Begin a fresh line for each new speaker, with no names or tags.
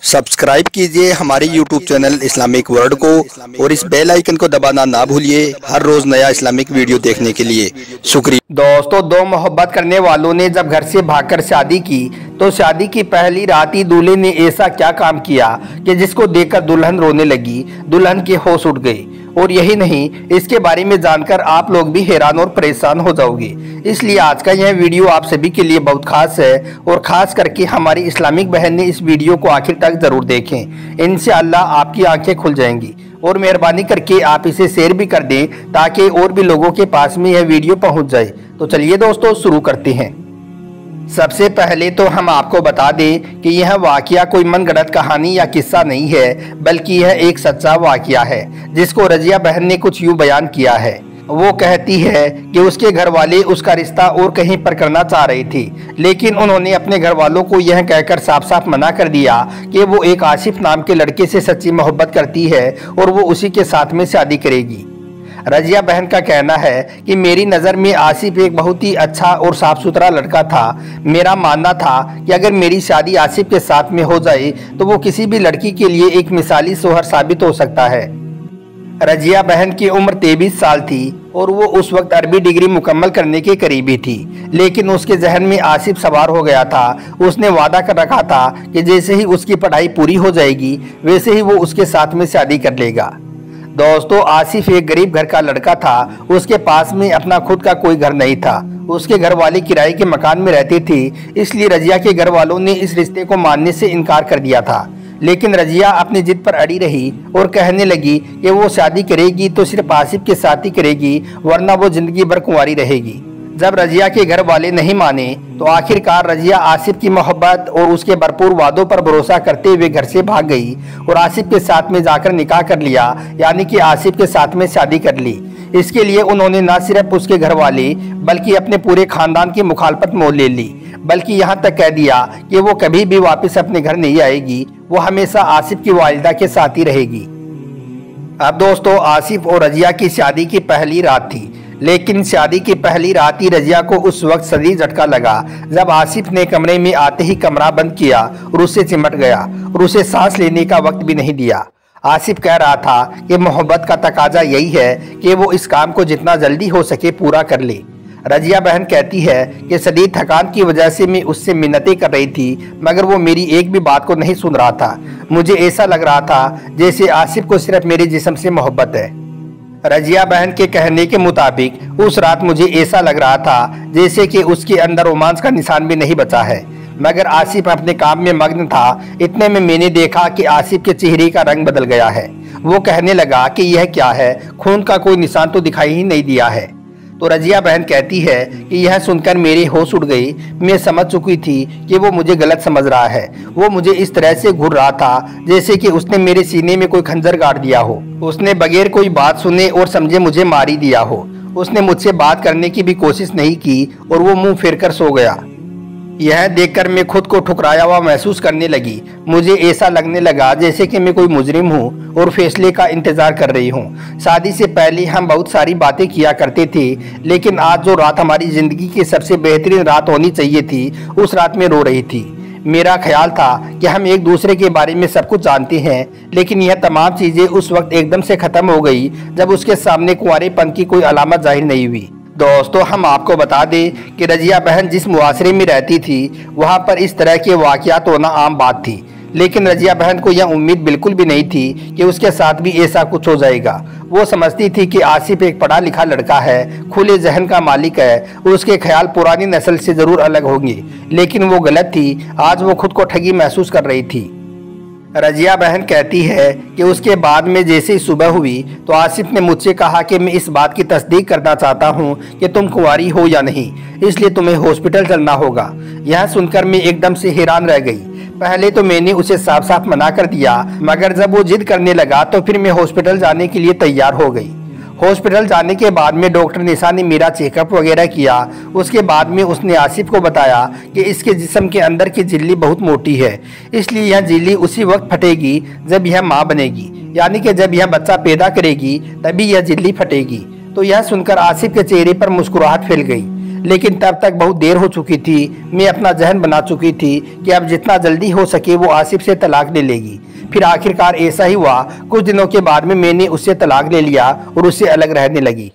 Subscribe कीजिए हमारे YouTube channel Islamic world को और इस बेल आइकन को दबाना ना भूलिए हर रोज नया इस्लामिक वीडियो देखने के लिए। शुक्रिया।
दोस्तों, दो मोहब्बत करने वालों ने जब घर से भागकर शादी की तो शादी की पहली रात ही दूल्हे ने ऐसा क्या काम किया कि जिसको देखकर दुल्हन रोने लगी, दुल्हन के होश उड़ गए। और यही नहीं, इसके बारे में जानकर आप लोग भी हैरान और परेशान हो जाओगे। इसलिए आज का यह वीडियो आप सभी के लिए बहुत खास है और खास करके हमारी इस्लामिक बहन ने इस वीडियो को आखिर तक जरूर देखें। इंशाअल्लाह आपकी आंखें खुल जाएंगी। और मेहरबानी करके आप इसे शेयर भी कर दें ताकि और भी लोगों के पास में यह वीडियो पहुंच जाए। तो चलिए दोस्तों, शुरू करते हैं। सबसे पहले तो हम आपको बता दें कि यह वाकया कोई मनगढ़ंत कहानी या किस्सा नहीं है, बल्कि यह एक सच्चा वाकया है जिसको रजिया बहन ने कुछ यूं बयान किया है। वो कहती है कि उसके घर वाले उसका रिश्ता और कहीं पर करना चाह रहे थे, लेकिन उन्होंने अपने घर वालों को यह कहकर साफ साफ मना कर दिया कि वो एक आसिफ नाम के लड़के से सच्ची मोहब्बत करती है और वो उसी के साथ में शादी करेगी। रजिया बहन का कहना है कि मेरी नज़र में आसिफ एक बहुत ही अच्छा और साफ सुथरा लड़का था। मेरा मानना था कि अगर मेरी शादी आसिफ के साथ में हो जाए तो वो किसी भी लड़की के लिए एक मिसाली सोहर साबित हो सकता है। रजिया बहन की उम्र 23 साल थी और वो उस वक्त अरबी डिग्री मुकम्मल करने के करीबी थी, लेकिन उसके जहन में आसिफ सवार हो गया था। उसने वादा कर रखा था कि जैसे ही उसकी पढ़ाई पूरी हो जाएगी वैसे ही वो उसके साथ में शादी कर लेगा। दोस्तों, आसिफ एक गरीब घर का लड़का था। उसके पास में अपना खुद का कोई घर नहीं था। उसके घर वाले किराए के मकान में रहते थे, इसलिए रजिया के घर वालों ने इस रिश्ते को मानने से इनकार कर दिया था। लेकिन रजिया अपनी जिद पर अड़ी रही और कहने लगी कि वो शादी करेगी तो सिर्फ आसिफ के साथ ही करेगी, वरना वो जिंदगी भर कुंवारी रहेगी। जब रजिया के घर वाले नहीं माने तो आखिरकार रजिया आसिफ की मोहब्बत और उसके भरपूर वादों पर भरोसा करते हुए घर से भाग गई और आसिफ के साथ में जाकर निकाह कर लिया, यानी कि आसिफ के साथ में शादी कर ली। इसके लिए उन्होंने न सिर्फ उसके घर वाले बल्कि अपने पूरे खानदान की मुखालफत मोल ले ली, बल्कि यहाँ तक कह दिया कि वो कभी भी वापस अपने घर नहीं आएगी, वो हमेशा आसिफ की वालिदा के साथ ही रहेगी। अब दोस्तों, आसिफ और रजिया की शादी की पहली रात थी, लेकिन शादी की पहली रात ही रजिया को उस वक्त शदीद झटका लगा जब आसिफ ने कमरे में आते ही कमरा बंद किया और उससे चिमट गया और उसे सांस लेने का वक्त भी नहीं दिया। आसिफ कह रहा था कि मोहब्बत का तकाजा यही है कि वो इस काम को जितना जल्दी हो सके पूरा कर ले। रजिया बहन कहती है कि शदीद थकान की वजह से मैं उससे मिन्नतें कर रही थी, मगर वो मेरी एक भी बात को नहीं सुन रहा था। मुझे ऐसा लग रहा था जैसे आसिफ को सिर्फ मेरे जिस्म से मोहब्बत है। रजिया बहन के कहने के मुताबिक उस रात मुझे ऐसा लग रहा था जैसे कि उसके अंदर रोमांस का निशान भी नहीं बचा है, मगर आसिफ अपने काम में मग्न था। इतने में मैंने देखा कि आसिफ के चेहरे का रंग बदल गया है। वो कहने लगा कि यह क्या है, खून का कोई निशान तो दिखाई ही नहीं दिया है। तो रजिया बहन कहती है कि यह सुनकर मेरे होश उड़ गई। मैं समझ चुकी थी कि वो मुझे गलत समझ रहा है। वो मुझे इस तरह से घूर रहा था जैसे कि उसने मेरे सीने में कोई खंजर गाड़ दिया हो। उसने बगैर कोई बात सुने और समझे मुझे मार ही दिया हो। उसने मुझसे बात करने की भी कोशिश नहीं की और वो मुंह फेर कर सो गया। यह देखकर मैं खुद को ठुकराया हुआ महसूस करने लगी। मुझे ऐसा लगने लगा जैसे कि मैं कोई मुजरिम हूँ और फैसले का इंतजार कर रही हूँ। शादी से पहले हम बहुत सारी बातें किया करते थे, लेकिन आज जो रात हमारी जिंदगी की सबसे बेहतरीन रात होनी चाहिए थी, उस रात में रो रही थी। मेरा ख्याल था कि हम एक दूसरे के बारे में सब कुछ जानते हैं, लेकिन यह तमाम चीजें उस वक्त एकदम से खत्म हो गई जब उसके सामने कुंवारेपन की कोई अलामत जाहिर नहीं हुई। दोस्तों, हम आपको बता दें कि रजिया बहन जिस मुआशरे में रहती थी वहाँ पर इस तरह के वाक़यात होना आम बात थी, लेकिन रजिया बहन को यह उम्मीद बिल्कुल भी नहीं थी कि उसके साथ भी ऐसा कुछ हो जाएगा। वो समझती थी कि आसिफ एक पढ़ा लिखा लड़का है, खुले जहन का मालिक है और उसके ख्याल पुरानी नस्ल से ज़रूर अलग होंगे, लेकिन वो गलत थी। आज वो खुद को ठगी महसूस कर रही थी। रजिया बहन कहती है कि उसके बाद में जैसे ही सुबह हुई तो आसिफ ने मुझसे कहा कि मैं इस बात की तस्दीक करना चाहता हूँ कि तुम कुंवारी हो या नहीं, इसलिए तुम्हें हॉस्पिटल चलना होगा। यह सुनकर मैं एकदम से हैरान रह गई। पहले तो मैंने उसे साफ साफ मना कर दिया, मगर जब वो जिद करने लगा तो फिर मैं हॉस्पिटल जाने के लिए तैयार हो गई। हॉस्पिटल जाने के बाद में डॉक्टर निशा ने मेरा चेकअप वगैरह किया। उसके बाद में उसने आसिफ को बताया कि इसके जिस्म के अंदर की झिल्ली बहुत मोटी है, इसलिए यह झिल्ली उसी वक्त फटेगी जब यह माँ बनेगी, यानी कि जब यह बच्चा पैदा करेगी तभी यह झिल्ली फटेगी। तो यह सुनकर आसिफ के चेहरे पर मुस्कुराहट फैल गई। लेकिन तब तक बहुत देर हो चुकी थी। मैं अपना जहन बना चुकी थी कि अब जितना जल्दी हो सके वो आसिफ से तलाक ले लेगी। फिर आखिरकार ऐसा ही हुआ। कुछ दिनों के बाद में मैंने उससे तलाक ले लिया और उससे अलग रहने लगी।